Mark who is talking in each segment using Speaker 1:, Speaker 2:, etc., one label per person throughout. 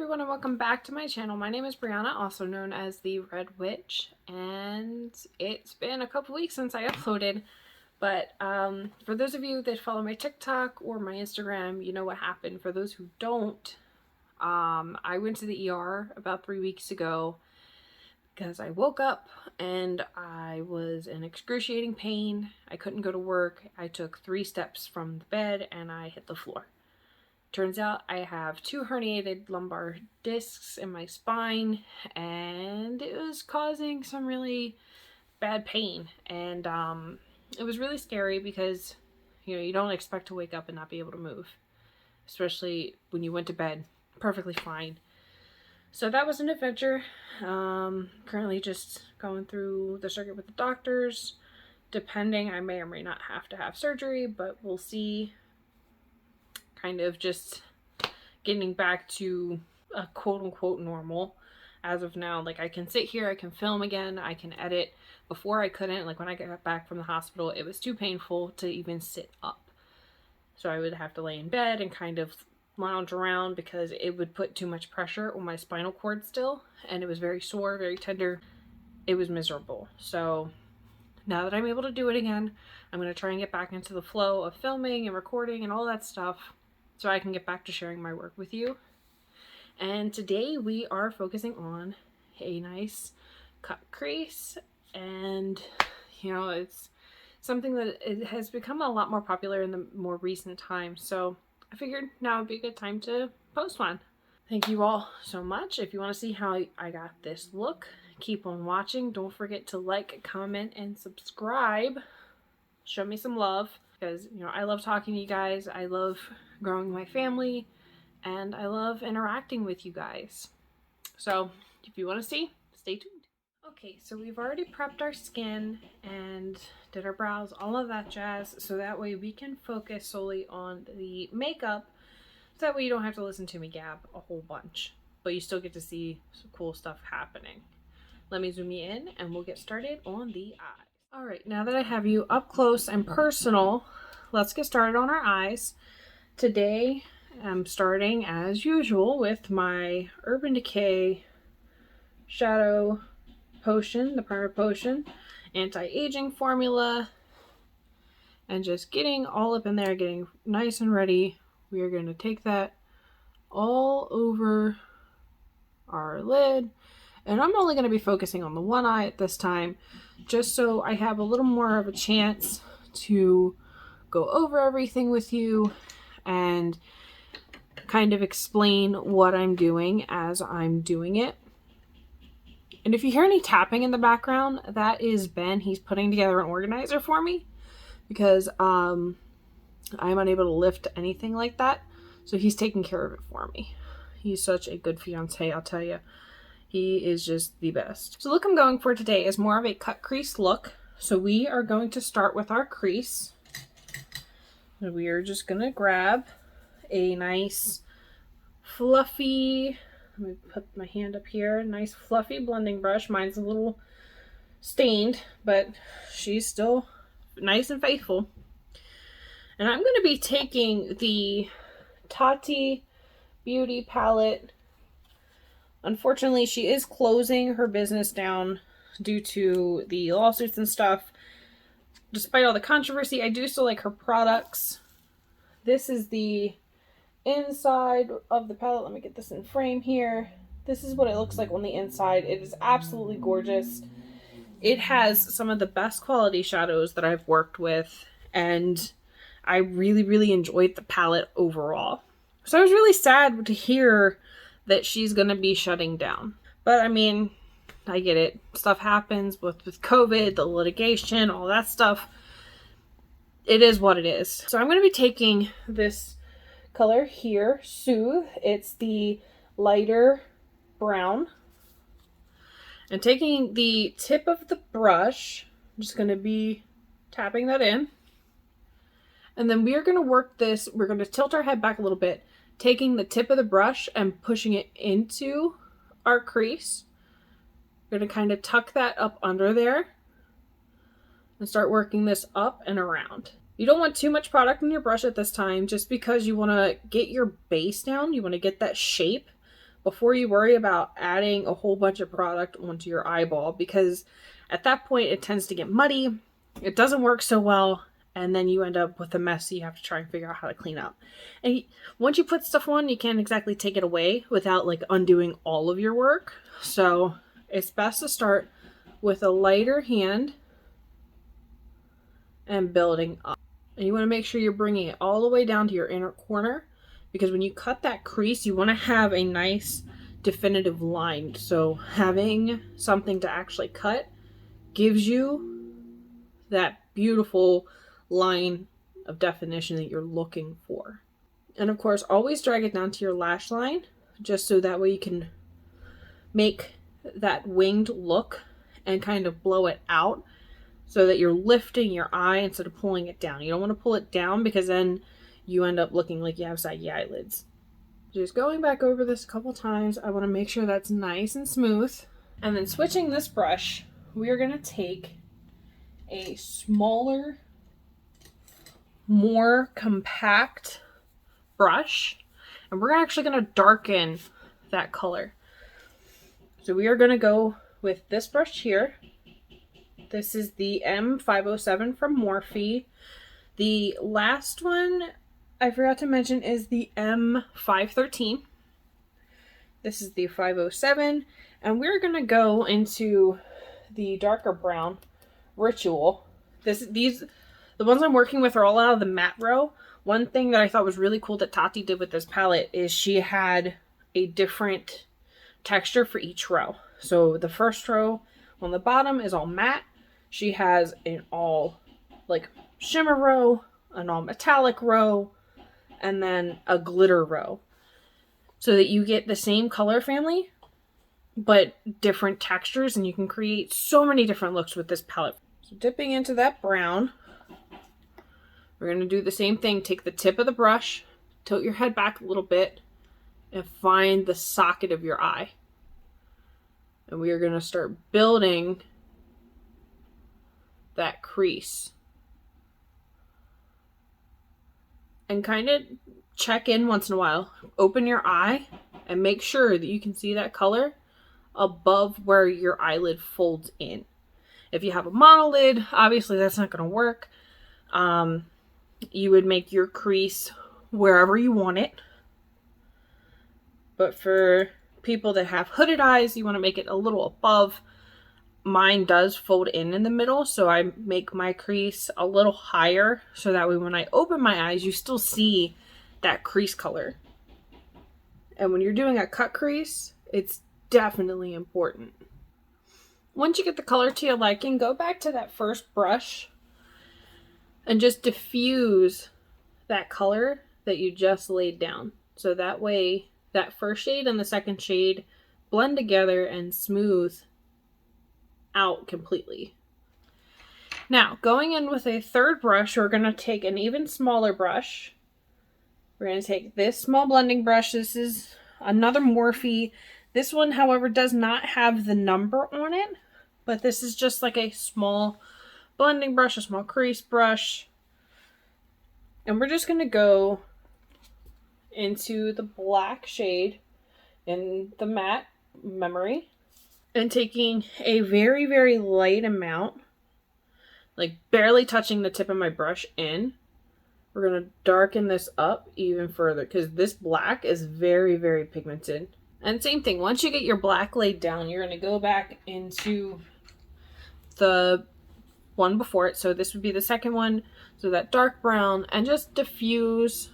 Speaker 1: everyone and welcome back to my channel. My name is Brianna, also known as the Red Witch, and it's been a couple weeks since I uploaded, but for those of you that follow my TikTok or my Instagram, you know what happened. For those who don't, I went to the ER about 3 weeks ago because I woke up and I was in excruciating pain. I couldn't go to work. I took 3 steps from the bed and I hit the floor. Turns out I have 2 herniated lumbar discs in my spine, and it was causing some really bad pain. And it was really scary because, you know, you don't expect to wake up and not be able to move, especially when you went to bed perfectly fine. So that was an adventure. Currently just going through the circuit with the doctors. Depending, I may or may not have to have surgery, but we'll see. Kind of just getting back to a quote-unquote normal as of now. Like, I can sit here, I can film again, I can edit. Before I couldn't. Like, when I got back from the hospital, it was too painful to even sit up. So I would have to lay in bed and kind of lounge around because it would put too much pressure on my spinal cord still, and it was very sore, very tender. It was miserable. So now that I'm able to do it again, I'm going to try and get back into the flow of filming and recording and all that stuff, so I can get back to sharing my work with you. And today we are focusing on a nice cut crease, and you know, it's something that it has become a lot more popular in the more recent times, so I figured now would be a good time to post one. Thank you all so much. If you want to see how I got this look, keep on watching. Don't forget to like, comment, and subscribe. Show me some love, because you know I love talking to you guys. I love growing my family, and I love interacting with you guys. So if you want to see, stay tuned. Okay, so we've already prepped our skin and did our brows, all of that jazz, so that way we can focus solely on the makeup, so that way you don't have to listen to me gab a whole bunch, but you still get to see some cool stuff happening. Let me zoom you in and we'll get started on the eyes. Alright, now that I have you up close and personal, let's get started on our eyes. Today I'm starting as usual with my Urban Decay Shadow Potion, the Primer Potion, anti-aging formula, and just getting all up in there, getting nice and ready. We are going to take that all over our lid, and I'm only going to be focusing on the one eye at this time, just so I have a little more of a chance to go over everything with you and kind of explain what I'm doing as I'm doing it. And if you hear any tapping in the background, that is Ben. He's putting together an organizer for me because I'm unable to lift anything like that. So he's taking care of it for me. He's such a good fiance, I'll tell you. He is just the best. So the look I'm going for today is more of a cut crease look. So we are going to start with our crease. And we are just going to grab a nice fluffy, let me put my hand up here, nice fluffy blending brush. Mine's a little stained, but she's still nice and faithful. And I'm going to be taking the Tati Beauty palette. Unfortunately, she is closing her business down due to the lawsuits and stuff. Despite all the controversy, I do still like her products. This is the inside of the palette. Let me get this in frame here. This is what it looks like on the inside. It is absolutely gorgeous. It has some of the best quality shadows that I've worked with, and I really, really enjoyed the palette overall. So I was really sad to hear that she's going to be shutting down. But I mean, I get it. Stuff happens with COVID, the litigation, all that stuff. It is what it is. So I'm going to be taking this color here, Soothe. It's the lighter brown. And taking the tip of the brush, I'm just going to be tapping that in. And then we are going to work this. We're going to tilt our head back a little bit, taking the tip of the brush and pushing it into our crease. We're going to kind of tuck that up under there and start working this up and around. You don't want too much product in your brush at this time, just because you want to get your base down. You want to get that shape before you worry about adding a whole bunch of product onto your eyeball, because at that point it tends to get muddy, it doesn't work so well, and then you end up with a mess you have to try and figure out how to clean up. And once you put stuff on, you can't exactly take it away without like undoing all of your work. So it's best to start with a lighter hand and building up. And you want to make sure you're bringing it all the way down to your inner corner, because when you cut that crease, you want to have a nice definitive line. So having something to actually cut gives you that beautiful line of definition that you're looking for. And of course, always drag it down to your lash line, just so that way you can make that winged look and kind of blow it out so that you're lifting your eye instead of pulling it down. You don't want to pull it down because then you end up looking like you have saggy eyelids. Just going back over this a couple times, I want to make sure that's nice and smooth. And then switching this brush, we are going to take a smaller, more compact brush, and we're actually going to darken that color. So we are going to go with this brush here. This is the M507 from Morphe. The last one I forgot to mention is the M513. This is the 507, and we're going to go into the darker brown Ritual. The ones I'm working with are all out of the matte row. One thing that I thought was really cool that Tati did with this palette is she had a different texture for each row. So the first row on the bottom is all matte. She has an all like shimmer row, an all metallic row, and then a glitter row. So that you get the same color family, but different textures, and you can create so many different looks with this palette. So dipping into that brown, we're going to do the same thing. Take the tip of the brush, tilt your head back a little bit, and find the socket of your eye. And we are going to start building that crease. And kind of check in once in a while. Open your eye and make sure that you can see that color above where your eyelid folds in. If you have a monolid, obviously that's not going to work. You would make your crease wherever you want it. But for people that have hooded eyes, you want to make it a little above. Mine does fold in the middle, so I make my crease a little higher so that way when I open my eyes, you still see that crease color. And when you're doing a cut crease, it's definitely important. Once you get the color to your liking, go back to that first brush and just diffuse that color that you just laid down. So that way that first shade and the second shade blend together and smooth out completely. Now, going in with a third brush, we're going to take an even smaller brush. We're going to take this small blending brush. This is another Morphe. This one, however, does not have the number on it, but this is just like a small blending brush, a small crease brush. And we're just going to go into the black shade in the matte memory and taking a very, very light amount, like barely touching the tip of my brush in. We're going to darken this up even further because this black is very, very pigmented. And same thing, once you get your black laid down, you're going to go back into the one before it. So this would be the second one. So that dark brown, and just diffuse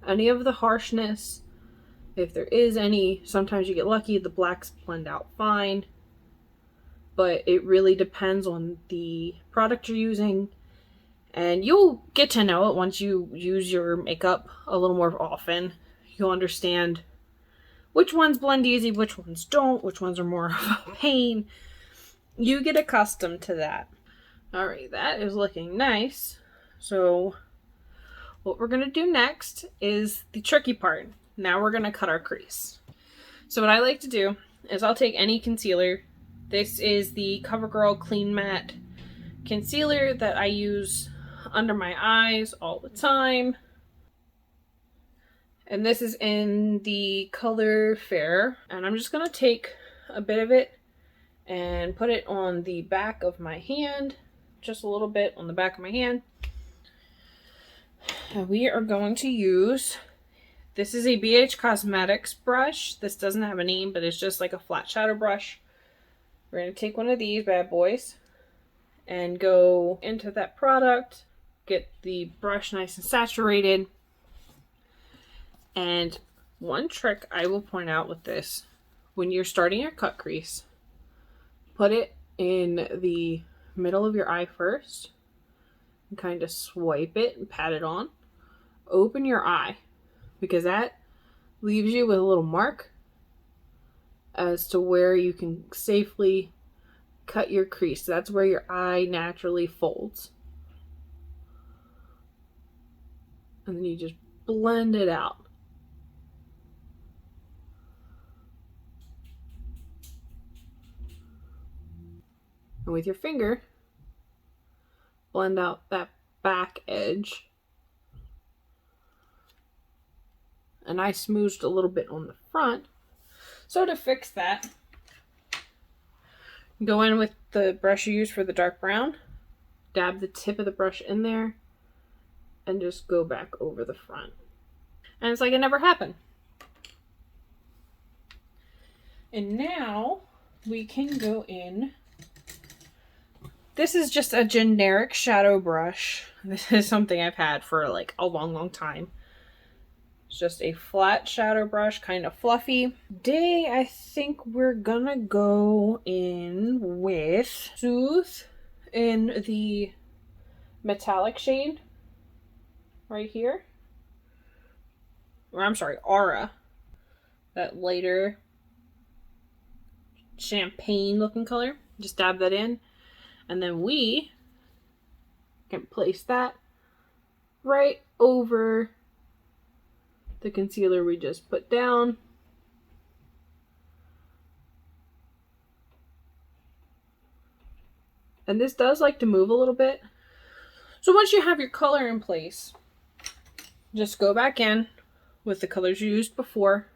Speaker 1: any of the harshness. If there is any, sometimes you get lucky, the blacks blend out fine. But it really depends on the product you're using. And you'll get to know it once you use your makeup a little more often. You'll understand which ones blend easy, which ones don't, which ones are more of a pain. You get accustomed to that. Alright, that is looking nice. So what we're going to do next is the tricky part. Now we're going to cut our crease. So what I like to do is I'll take any concealer. This is the Covergirl Clean Matte Concealer that I use under my eyes all the time. And this is in the color Fair. And I'm just going to take a bit of it and put it on the back of my hand. Just a little bit on the back of my hand. And we are going to use, this is a BH Cosmetics brush. This doesn't have a name, but it's just like a flat shadow brush. We're going to take one of these bad boys and go into that product, get the brush nice and saturated. And one trick I will point out with this, when you're starting your cut crease, put it in the middle of your eye first and kind of swipe it and pat it on. Open your eye, because that leaves you with a little mark as to where you can safely cut your crease. That's where your eye naturally folds. And then you just blend it out. And with your finger, blend out that back edge. And I smoothed a little bit on the front. So to fix that, go in with the brush you use for the dark brown, dab the tip of the brush in there, and just go back over the front. And it's like it never happened. And now we can go in. This is just a generic shadow brush. This is something I've had for like a long time. It's just a flat shadow brush, kind of fluffy. Today, I think we're gonna go in with Soothe in the metallic shade right here. Or I'm sorry, Aura. That lighter champagne looking color. Just dab that in. And then we can place that right over the concealer we just put down. And this does like to move a little bit. So once you have your color in place, just go back in with the colors you used before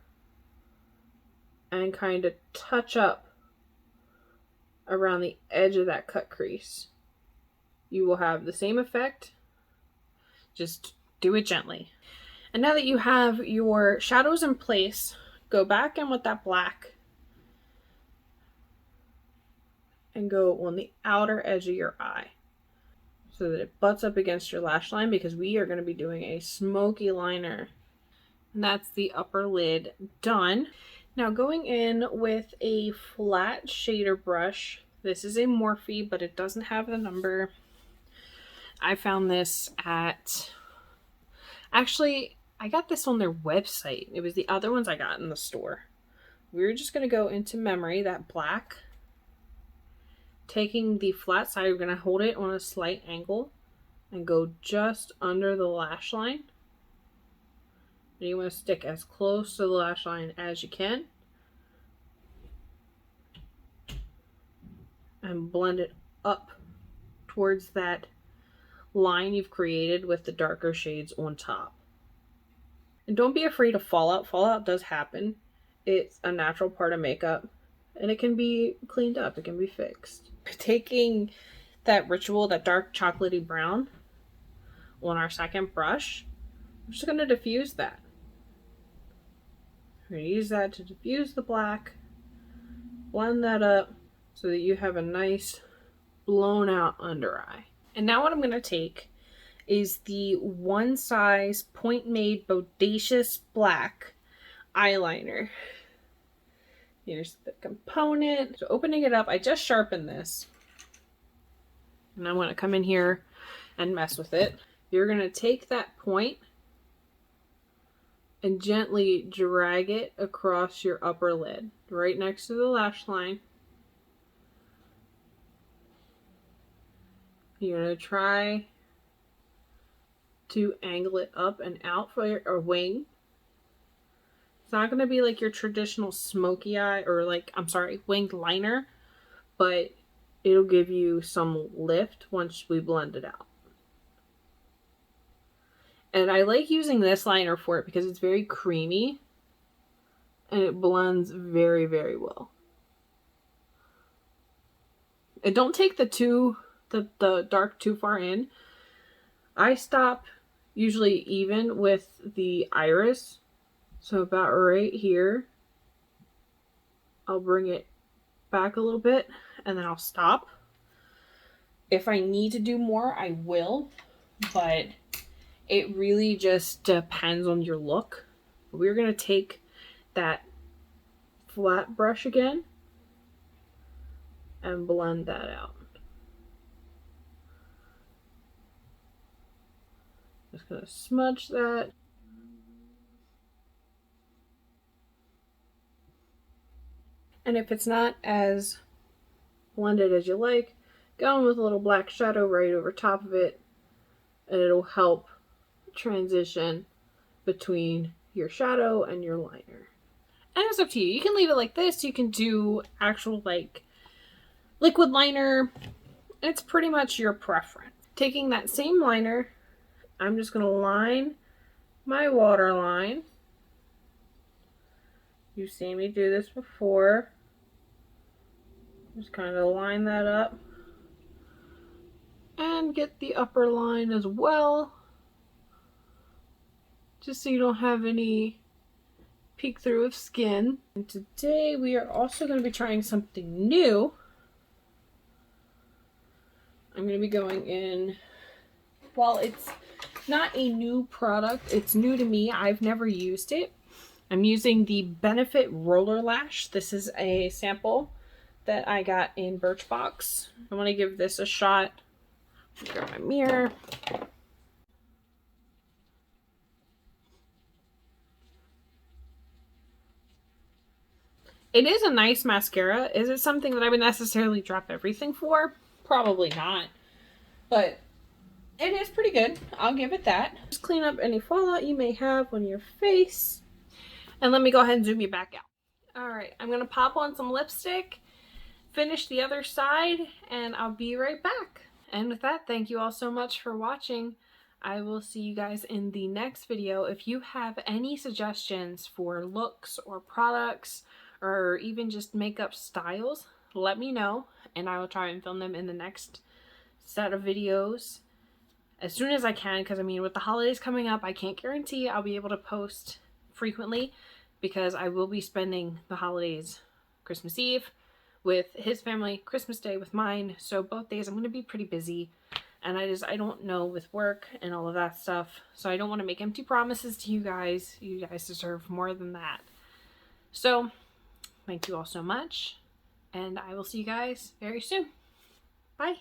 Speaker 1: and kind of touch up around the edge of that cut crease. You will have the same effect. Just do it gently. And now that you have your shadows in place, go back in with that black and go on the outer edge of your eye so that it butts up against your lash line, because we are going to be doing a smoky liner. And that's the upper lid done. Now going in with a flat shader brush. This is a Morphe, but it doesn't have the number. I found this at... Actually, I got this on their website. It was the other ones I got in the store. We're just going to go into Memory, that black. Taking the flat side, we're going to hold it on a slight angle and go just under the lash line. And you want to stick as close to the lash line as you can. And blend it up towards that line you've created with the darker shades on top. And don't be afraid of fallout. Fallout does happen. It's a natural part of makeup. And it can be cleaned up. It can be fixed. Taking that Ritual, that dark chocolatey brown, on our second brush, I'm just going to diffuse that. We're going to use that to diffuse the black. Blend that up so that you have a nice blown out under eye. And now what I'm going to take is the One Size Pomade Bodacious Black eyeliner. Here's the component. So opening it up, I just sharpened this. And I want to come in here and mess with it. You're going to take that point and gently drag it across your upper lid, right next to the lash line. You're going to try to angle it up and out for your wing. It's not going to be like your traditional smoky eye or like, I'm sorry, winged liner, but it'll give you some lift once we blend it out. And I like using this liner for it because it's very creamy and it blends very, very well. And don't take the dark too far in. I stop usually even with the iris. So about right here. I'll bring it back a little bit and then I'll stop. If I need to do more, I will. But it really just depends on your look. We're going to take that flat brush again and blend that out. Just gonna smudge that. And if it's not as blended as you like, go in with a little black shadow right over top of it, and it'll help transition between your shadow and your liner. And it's up to you. You can leave it like this. You can do actual like liquid liner. It's pretty much your preference. Taking that same liner, I'm just going to line my waterline. You've seen me do this before. Just kind of line that up. And get the upper line as well. Just so you don't have any peek through of skin. And today we are also going to be trying something new. I'm going to be going in, while it's not a new product, it's new to me. I've never used it. I'm using the Benefit Roller Lash. This is a sample that I got in Birchbox. I want to give this a shot. Grab my mirror. It is a nice mascara. Is it something that I would necessarily drop everything for? Probably not. But it is pretty good. I'll give it that. Just clean up any fallout you may have on your face. And let me go ahead and zoom you back out. Alright, I'm going to pop on some lipstick, finish the other side, and I'll be right back. And with that, thank you all so much for watching. I will see you guys in the next video. If you have any suggestions for looks or products or even just makeup styles, let me know and I will try and film them in the next set of videos as soon as I can, because I mean with the holidays coming up, I can't guarantee I'll be able to post frequently because I will be spending the holidays Christmas Eve with his family, Christmas Day with mine, so both days I'm going to be pretty busy, and I don't know with work and all of that stuff, so I don't want to make empty promises to you guys. You guys deserve more than that. So thank you all so much, and I will see you guys very soon. Bye.